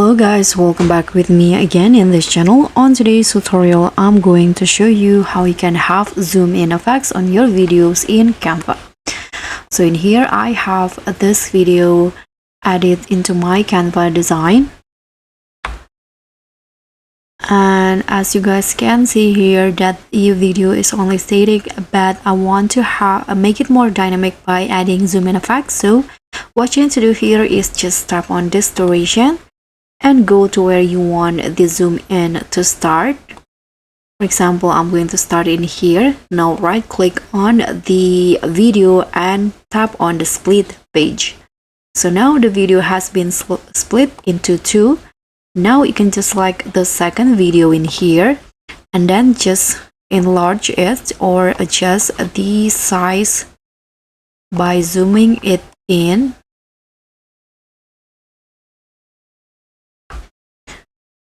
Hello guys, welcome back with me again in this channel. On today's tutorial, I'm going to show you how you can have zoom in effects on your videos in Canva. So in here, I have this video added into my Canva design. And as you guys can see here, that the video is only static, but I want to make it more dynamic by adding zoom in effects. So what you need to do here is just tap on this duration and go to where you want the zoom in to start. For example, I'm going to start in here. Now right click on the video and tap on the split page. So now the video has been split into two. Now you can just select the second video in here and then just enlarge it or adjust the size by zooming it in.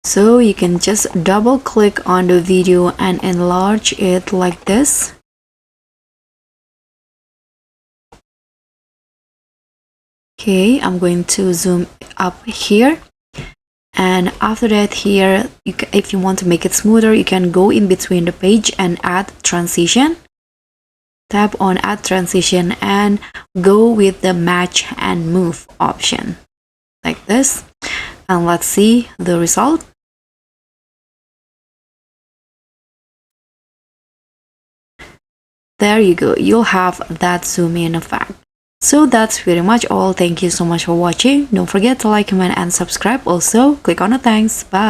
So you can just double click on the video and enlarge it like this. Okay, I'm going to zoom up here. And after that here, if you want to make it smoother, you can go in between the page and add transition. Tap on add transition and go with the match and move option like this. And let's see the result. There you go, you'll have that zoom in effect. So that's pretty much all. Thank you so much for watching. Don't forget to like, comment, and subscribe. Also, click on the thanks. Bye.